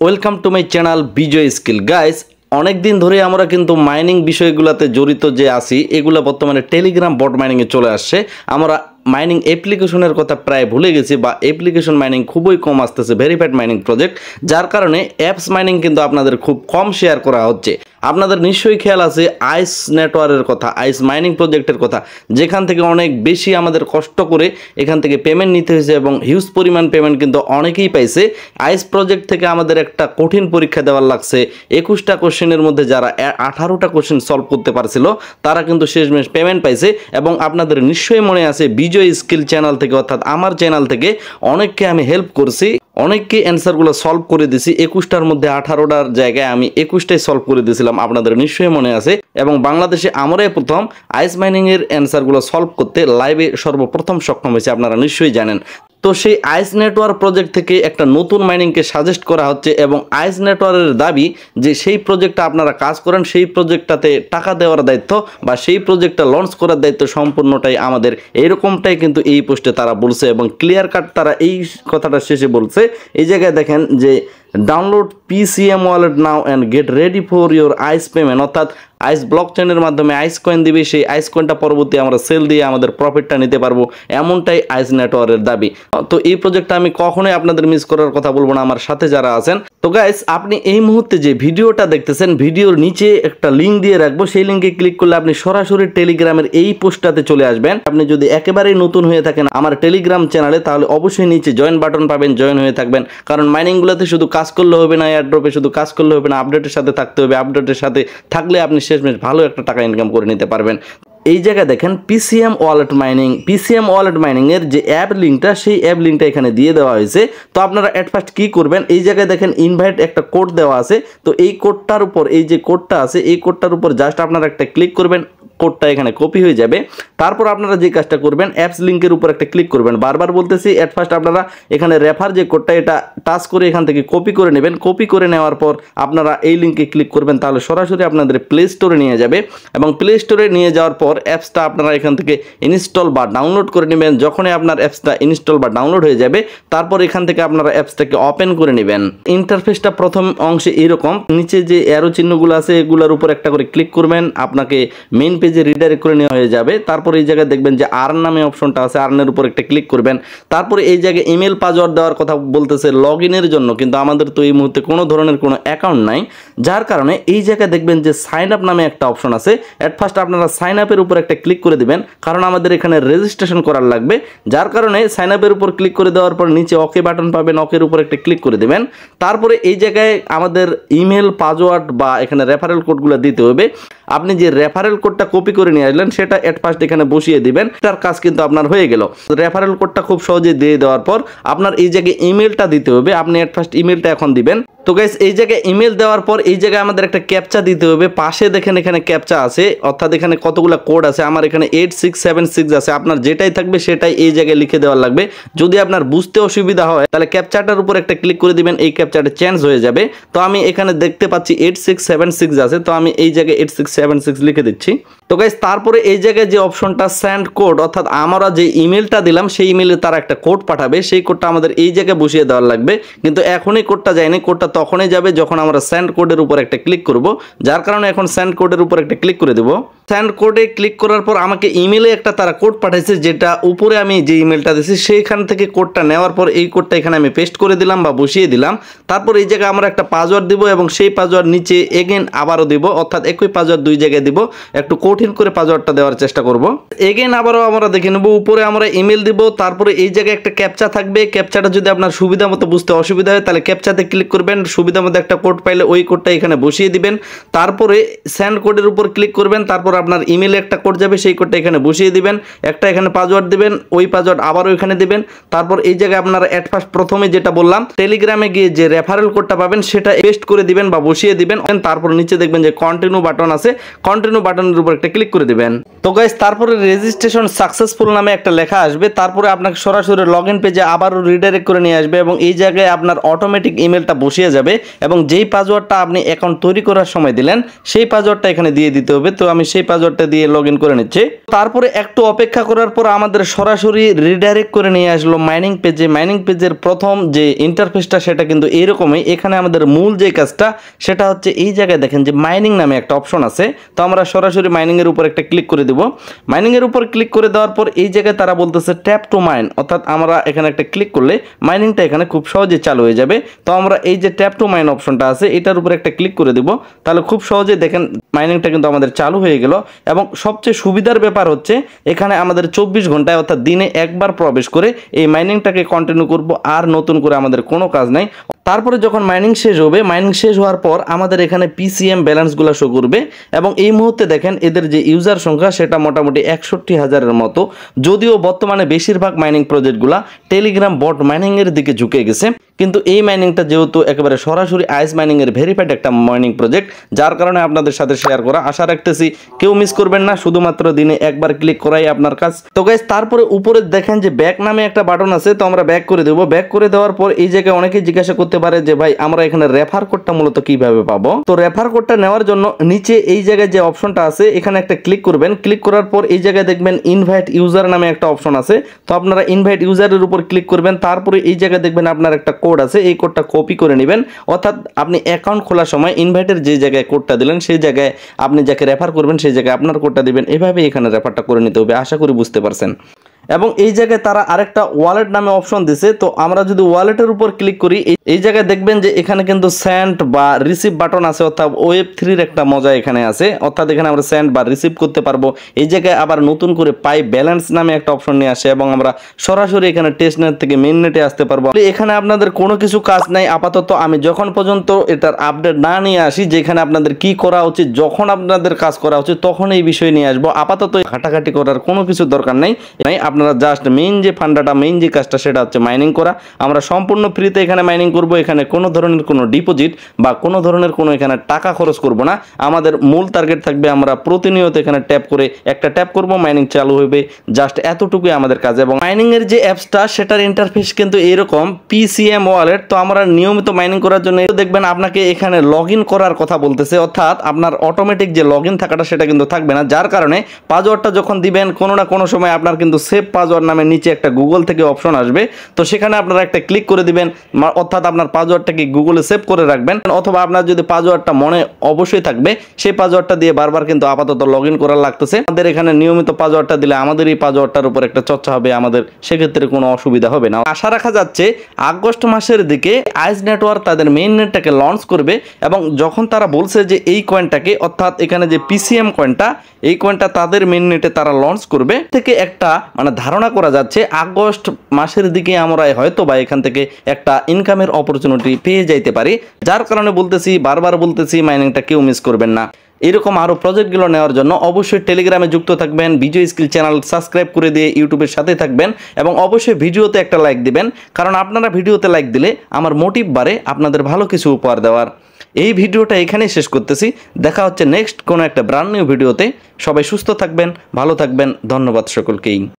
Welcome to my channel Bijoy skill guys. অনেক দিন ধরে আমরা কিন্তু মাইনিং বিষয়গুলোতে জড়িত যে আছি, এগুলো বর্তমানে টেলিগ্রাম বট মাইনিংয়ে চলে আসছে। আমরা মাইনিং অ্যাপ্লিকেশনের কথা প্রায় ভুলে গেছি বা অ্যাপ্লিকেশন মাইনিং খুবই কম আসতেছে, ভেরিফাইড মাইনিং প্রজেক্ট, যার কারণে অ্যাপস মাইনিং কিন্তু আপনাদের খুব কম শেয়ার করা হচ্ছে। আপনাদের নিশ্চয়ই খেয়াল আছে আইস নেটওয়ার্কের কথা, আইস মাইনিং প্রজেক্টের কথা, যেখান থেকে অনেক বেশি আমাদের কষ্ট করে এখান থেকে পেমেন্ট নিতে হয়েছে এবং হিউজ পরিমাণ পেমেন্ট কিন্তু অনেকেই পাইছে। আইস প্রজেক্ট থেকে আমাদের একটা কঠিন পরীক্ষা দেওয়ার লাগছে। 21টা কোশ্চেনের মধ্যে যারা 18টা কোশ্চেন সলভ করতে পারছিল তারা কিন্তু শেষমেশ পেমেন্ট পাইছে। এবং আপনাদের নিশ্চয়ই মনে আছে বিজয় স্কিল চ্যানেল থেকে, অর্থাৎ আমার চ্যানেল থেকে অনেককে আমি হেল্প করছি, অনেককে অ্যান্সারগুলো সলভ করে দিয়েছি। 21টার মধ্যে 18টার জায়গায় আমি 21টাই সলভ করে দিয়েছিলাম, আপনাদের নিশ্চয়ই মনে আছে। এবং বাংলাদেশে আমরাই প্রথম আইস মাইনিংয়ের অ্যান্সারগুলো সলভ করতে লাইভে সর্বপ্রথম সক্ষম হয়েছে, আপনারা নিশ্চয়ই জানেন। তো সেই আইস নেটওয়ার্ক প্রজেক্ট থেকে একটা নতুন মাইনিংকে সাজেস্ট করা হচ্ছে এবং আইস নেটওয়ার্কের দাবি যে সেই প্রজেক্টটা আপনারা কাজ করেন, সেই প্রজেক্টটাতে টাকা দেওয়ার দায়িত্ব বা সেই প্রজেক্টটা লঞ্চ করার দায়িত্ব সম্পূর্ণটাই আমাদের, এইরকমটাই কিন্তু এই পোস্টে তারা বলছে এবং ক্লিয়ার কাট তারা এই কথাটা শেষে বলছে। এই জায়গায় দেখেন যে download PCM wallet now and get ready for your eyes payment, অর্থাৎ আইস ব্লক চেনের মাধ্যমে আইস কয়েন দিবে, সেই আইস কয়েনটা পরবর্তী আমরা সেল দিয়ে আমাদের প্রফিটটা নিতে পারবো, এমনটাই আইস নেটওয়ার্কের দাবি। তো এই প্রজেক্টটা আমি কখনোই আপনাদের মিস করার কথা বলবো না, আমার সাথে যারা আছেন। তো গাইস, আপনি এই মুহূর্তে যে ভিডিওটা দেখতেছেন, ভিডিওর নিচে একটা লিঙ্ক দিয়ে রাখবো, সেই লিঙ্কে ক্লিক করলে আপনি সরাসরি টেলিগ্রামের এই পোস্টটাতে চলে আসবেন। আপনি যদি একেবারেই নতুন হয়ে থাকেন আমার টেলিগ্রাম চ্যানেলে, তাহলে অবশ্যই নিচে জয়েন বাটন পাবেন, জয়েন হয়ে থাকবেন। কারণ মাইনিংগুলোতে শুধু কাজ করলে হবে না, এয়ারড্রপে শুধু কাজ করলে হবে না, আপডেটের সাথে থাকতে হবে। আপডেটের সাথে থাকলে আপনি শেষমেশ ভালো একটা টাকা ইনকাম করে নিতে পারবেন। এই জায়গায় দেখেন PCM wallet mining, PCM wallet মাইনিংয়ের যে অ্যাপ লিঙ্কটা, সেই অ্যাপ লিঙ্কটা এখানে দিয়ে দেওয়া হয়েছে। তো আপনারা অ্যাট ফার্স্ট কী করবেন, এই জায়গায় দেখেন ইনভাইট একটা কোড দেওয়া আছে। তো এই কোডটার উপর, এই যে কোডটা আছে, এই কোডটার উপর জাস্ট আপনারা একটা ক্লিক করবেন, কোডটা এখানে কপি হয়ে যাবে। তারপর আপনারা যে কাজটা করবেন, অ্যাপস লিঙ্কের উপর একটা ক্লিক করবেন। বারবার বলতেছি, অ্যাট ফার্স্ট আপনারা এখানে রেফার যে কোডটা, এটা টাচ করে এখান থেকে কপি করে নেবেন। কপি করে নেওয়ার পর আপনারা এই লিঙ্কে ক্লিক করবেন, তাহলে সরাসরি আপনাদের প্লে স্টোরে নিয়ে যাবে। এবং প্লে স্টোরে নিয়ে যাওয়ার পর অ্যাপসটা আপনারা এখান থেকে ইনস্টল বা ডাউনলোড করে নেবেন। যখনই আপনার অ্যাপসটা ইনস্টল বা ডাউনলোড হয়ে যাবে, তারপর এখান থেকে আপনারা অ্যাপসটাকে ওপেন করে নেবেন। ইন্টারফেসটা প্রথম অংশে এরকম, নিচে যে অ্যারো চিহ্নগুলো আছে এগুলোর উপর একটা করে ক্লিক করবেন, আপনাকে মেইন পেজে রিডাইরেক্ট করে নেওয়া হয়ে যাবে। তারপর এই জায়গায় দেখবেন যে আর্ন নামে অপশনটা আছে, আর্নের উপর একটা ক্লিক করবেন। তারপরে এই জায়গায় ইমেল পাসওয়ার্ড দেওয়ার কথা বলতেছে লগ ইনের জন্য, কিন্তু আমাদের তো এই মুহূর্তে কোনো ধরনের কোনো অ্যাকাউন্ট নাই, যার কারণে এই জায়গায় দেখবেন যে সাইন আপ নামে একটা অপশন আছে। অ্যাট ফার্স্ট আপনারা সাইন আপের উপর একটা ক্লিক করে দিবেন, কারণ আমাদের এখানে রেজিস্ট্রেশন করার লাগবে, যার কারণে সাইন আপের উপর ক্লিক করে দেওয়ার পর নিচে ওকে বাটন পাবেন, ওকের উপর একটা ক্লিক করে দেবেন। তারপরে এই জায়গায় আমাদের ইমেল পাসওয়ার্ড বা এখানে রেফারেল কোডগুলো দিতে হবে। আপনি যে রেফারেল কোডটা কপি করে নিয়ে আসলেন সেটা অ্যাট ফার্স্ট এখানে বসিয়ে দিবেন, তার কাজ কিন্তু আপনার হয়ে গেল। রেফারেল কোডটা খুব সহজে দিয়ে দেওয়ার পর আপনার এই জায়গায় ইমেলটা দিতে হবে, আপনি অ্যাট ফার্স্ট ইমেলটা এখন দিবেন। তো গাইস, এই জায়গায় ইমেল দেওয়ার পর এই জায়গায় আমাদের একটা ক্যাপচা দিতে হবে। পাশে দেখেন এখানে ক্যাপচা আছে, অর্থাৎ এখানে কতগুলো কোড আছে, আমার এখানে 8676 আছে। আপনার যেটাই থাকবে সেটাই এই জায়গায় লিখে দেওয়ার লাগবে। যদি আপনার বুঝতে অসুবিধা হয় তাহলে ক্যাপচাটার উপর একটা ক্লিক করে দিবেন, এই ক্যাপচাটা চেঞ্জ হয়ে যাবে। তো আমি এখানে দেখতে পাচ্ছি 8676 আছে, তো আমি এই জায়গায় 8676 লিখে দিচ্ছি। তো গাইস, তারপরে এই জায়গায় যে অপশনটা সেন্ড কোড, অর্থাৎ আমরা যে ইমেলটা দিলাম সেই ইমেলে তারা একটা কোড পাঠাবে, সেই কোডটা আমাদের এই জায়গায় বসিয়ে দেওয়ার লাগবে। কিন্তু এখনই কোডটা যায়নি, কোডটা তখনই যাবে যখন আমরা সেন্ড কোডের উপর একটা ক্লিক করব, যার কারণে এখন সেন্ড কোডের উপর একটা ক্লিক করে দেব। সেন্ড কোডে ক্লিক করার পর আমাকে ইমেলে একটা তারা কোড পাঠাইছে, যেটা উপরে আমি যে ইমেলটা দিয়েছি সেইখান থেকে কোডটা নেওয়ার পর এই কোডটা এখানে আমি পেস্ট করে দিলাম বা বসিয়ে দিলাম। তারপর এই জায়গায় আমরা একটা পাসওয়ার্ড দিব এবং সেই পাসওয়ার্ড নিচে এগেন আবারও দিব, অর্থাৎ একই পাসওয়ার্ড দুই জায়গায় দিব। একটু কঠিন করে পাসওয়ার্ডটা দেওয়ার চেষ্টা করব। এগেন আবারও আমরা দেখে নেব, উপরে আমরা ইমেল দিব, তারপরে এই জায়গায় একটা ক্যাপচা থাকবে। ক্যাপচাটা যদি আপনার সুবিধা মতো বুঝতে অসুবিধা হয় তাহলে ক্যাপচাতে ক্লিক করবেন, সুবিধা মতো একটা কোড পাইলে ওই কোডটা এখানে বসিয়ে দিবেন। তারপরে সেন্ড কোডের উপর ক্লিক করবেন, তারপর আপনার ইমেলে একটা কোড যাবে, সেই কোডটা এখানে বসিয়ে দিবেন। একটা এখানে পাসওয়ার্ড দিবেন, ওই পাসওয়ার্ড আবারও এখানে দিবেন। তারপর এই জায়গায় আপনারা অ্যাট ফার্স্ট প্রথমে যেটা বললাম টেলিগ্রামে গিয়ে যে রেফারেল কোডটা পাবেন সেটা পেস্ট করে দিবেন বা বসিয়ে দিবেন। তারপর নিচে দেখবেন যে কন্টিনিউ বাটন আছে, কন্টিনিউ বাটনের উপর একটা ক্লিক করে দিবেন। তো গাইস, তারপরে রেজিস্ট্রেশন সাকসেসফুল নামে একটা লেখা আসবে। তারপরে আপনাকে সরাসরি লগ ইন পেজে আবারও রিডাইরেক্ট করে নিয়ে আসবে এবং এই জায়গায় আপনার অটোমেটিক ইমেলটা বসিয়ে যাবে এবং যেই পাসওয়ার্ডটা আপনি অ্যাকাউন্ট তৈরি করার সময় দিলেন সেই পাসওয়ার্ডটা এখানে দিয়ে দিতে হবে। তো আমি সেই সেই পাসওয়ার্ডটা দিয়ে লগ ইন করে নিচ্ছে। তারপরে একটু অপেক্ষা করার পর আমাদের সরাসরি রিডাইরেক্ট করে নিয়ে আসলো মাইনিং পেজে। মাইনিং পেজের প্রথম যে ইন্টারফেসটা সেটা কিন্তু এইরকমই। এখানে আমাদের মূল যে কাজটা সেটা হচ্ছে এই জায়গায় দেখেন যে মাইনিং নামে একটা অপশন আছে। তো আমরা সরাসরি মাইনিংয়ের উপর একটা ক্লিক করে দেব। মাইনিংয়ের উপর ক্লিক করে দেওয়ার পর এই জায়গায় তারা বলতেছে ট্যাপ টু মাইন, অর্থাৎ আমরা এখানে একটা ক্লিক করলে মাইনিংটা এখানে খুব সহজে চালু হয়ে যাবে। তো আমরা এই যে ট্যাপ টু মাইন অপশনটা আছে এটার উপর একটা ক্লিক করে দেব, তাহলে খুব সহজে দেখেন মাইনিংটা কিন্তু আমাদের চালু হয়ে গেল। এবং সবচেয়ে সুবিধার ব্যাপার হচ্ছে এখানে আমাদের 24 ঘন্টায় অর্থাৎ দিনে একবার প্রবেশ করে এই মাইনিংটাকে কন্টিনিউ করব, আর নতুন করে আমাদের কোনো কাজ নাই। তারপরে যখন মাইনিং শেষ হবে, মাইনিং শেষ হওয়ার পর আমাদের এখানে পিসিএম ব্যালেন্সগুলো শো করবে। এবং এই মুহূর্তে দেখেন এদের যে ইউজার সংখ্যা সেটা মোটামুটি 61,000-এর মতো। যদিও বর্তমানে বেশিরভাগ মাইনিং প্রজেক্টগুলো টেলিগ্রাম বট মাইনিংয়ের দিকে ঝুঁকে গেছে, কিন্তু এই মাইনিংটা যেহেতু একেবারে সরাসরি আইস মাইনিংয়ের ভেরিফাইড একটা মাইনিং প্রজেক্ট, যার কারণে আপনাদের সাথে শেয়ার করা। আশা রাখতেছি কেউ মিস করবেন না, শুধুমাত্র দিনে একবার ক্লিক করাই আপনার কাজ। তো গাইস তারপরে উপরে দেখেন যে ব্যাক নামে একটা বাটন আছে, তো আমরা ব্যাক করে দেবো। ব্যাক করে দেওয়ার পর এই জায়গায় অনেকেই জিজ্ঞাসা করতে পারে যে ভাই আমরা এখানে রেফার কোডটা মূলত কিভাবে পাবো। তো রেফার কোডটা নেওয়ার জন্য নিচে এই জায়গায় যে অপশনটা আছে এখানে একটা ক্লিক করবেন। ক্লিক করার পর এই জায়গায় দেখবেন ইনভাইট ইউজার নামে একটা অপশন আছে। তো আপনারা ইনভাইট ইউজারের উপর ক্লিক করবেন। তারপরে এই জায়গায় দেখবেন আপনার একটা কোড আছে, এই কোডটা কপি করে নেবেন। অর্থাৎ আপনি অ্যাকাউন্ট খোলার সময় ইনভাইটের যে জায়গায় কোডটা দিলেন সেই জায়গায় আপনি যাকে রেফার করবেন সেই জায়গায় আপনার কোডটা দিবেন। এভাবে এখানে রেফারটা করে নিতে হবে, আশা করি বুঝতে পারছেন। এবং এই জায়গায় তারা আরেকটা ওয়ালেট নামে অপশন দিছে। তো আমরা যদি ওয়ালেটের উপর ক্লিক করি এই জায়গায় দেখবেন যে এখানে কিন্তু সেন্ড বা রিসিভ বাটন আছে, অর্থাৎ Web3-র একটা মজা এখানে আছে। অর্থাৎ এখানে আমরা সেন্ড বা রিসিভ করতে পারবো। এই জায়গায় আবার নতুন করে পাই ব্যালেন্স নামে একটা অপশন নিয়ে আসে এবং আমরা সরাসরি এখানে টেস্ট নেট থেকে মেইন নেটে আসতে পারবো। এখানে আপনাদের কোনো কিছু কাজ নাই আপাতত। আমি যখন পর্যন্ত এটার আপডেট না নিয়ে আসি যেখানে আপনাদের কি করা উচিত, যখন আপনাদের কাজ করা উচিত তখন এই বিষয় নিয়ে আসবো। আপাতত ঘাটাঘাটি করার কোনো কিছু দরকার নেই। আপনারা জাস্ট মেইন যে ফান্ডাটা, মেইন যে কাজটা সেটা হচ্ছে মাইনিং করা। আমরা সম্পূর্ণ ফ্রিতে এখানে মাইনিং করব। এখানে কোনো ধরনের কোনো ডিপোজিট বা কোনো ধরনের কোনো এখানে টাকা খরচ করব না। আমাদের মূল টার্গেট থাকবে আমরা প্রতিনিয়ত এখানে ট্যাপ করে একটা ট্যাপ করব, মাইনিং চালু হবে। জাস্ট এতটুকুই আমাদের কাজ। এবং মাইনিং এর যে অ্যাপসটা সেটার ইন্টারফেস কিন্তু এরকম পিসিএম ওয়ালেট। তো আমরা নিয়মিত মাইনিং করার জন্য দেখবেন আপনাকে এখানে লগ ইন করার কথা বলতেছে, অর্থাৎ আপনার অটোমেটিক যে লগ ইন থাকাটা সেটা কিন্তু থাকবে না। যার কারণে পাসওয়ার্ডটা যখন দিবেন কোনো না কোনো সময় আপনার কিন্তু সেভ পাসওয়ার্ড নামে নিচে একটা গুগল থেকে অপশন আসবে। তো সেখানে আপনারা একটা ক্লিক করে দিবেন, অর্থাৎ আপনার পাসওয়ার্ডটাকে গুগলে সেভ করে রাখবেন। অথবা আপনার যদি পাসওয়ার্ডটা মনে অবশ্যই থাকবে সেই পাসওয়ার্ডটা দিয়ে বারবার কিন্তু আপাতত লগ ইন করার লাগতেছে। আমাদের এখানে নিয়মিত পাসওয়ার্ডটা দিলে আমাদের এই পাসওয়ার্ডটার উপর একটা চর্চা হবে, আমাদের সেক্ষেত্রে কোনো অসুবিধা হবে না। আশা রাখা যাচ্ছে আগস্ট মাসের দিকে আইস নেটওয়ার্ক তাদের মেইন নেটটাকে লঞ্চ করবে। এবং যখন তারা বলছে যে এই কয়েনটাকে, অর্থাৎ এখানে যে পিসিএম কয়েনটা, এই কয়েনটা তাদের মেইন নেটে তারা লঞ্চ করবে থেকে একটা ধারণা করা যাচ্ছে আগস্ট মাসের দিকে আমরা হয়তো বা এখান থেকে একটা ইনকামের অপরচুনিটি পেয়ে যাইতে পারি। যার কারণে বলতেছি, বারবার বলতেছি, মাইনিংটা কেউ মিস করবেন না। এরকম আরও প্রজেক্টগুলো নেওয়ার জন্য অবশ্যই টেলিগ্রামে যুক্ত থাকবেন, বিজয় স্কিল চ্যানেল সাবস্ক্রাইব করে দিয়ে ইউটিউবের সাথে থাকবেন এবং অবশ্যই ভিডিওতে একটা লাইক দিবেন, কারণ আপনারা ভিডিওতে লাইক দিলে আমার মোটিভ বাড়ে আপনাদের ভালো কিছু উপহার দেওয়ার। এই ভিডিওটা এখানেই শেষ করতেছি। দেখা হচ্ছে নেক্সট কোনো একটা ব্র্যান্ড নিউ ভিডিওতে। সবাই সুস্থ থাকবেন, ভালো থাকবেন। ধন্যবাদ সকলকেই।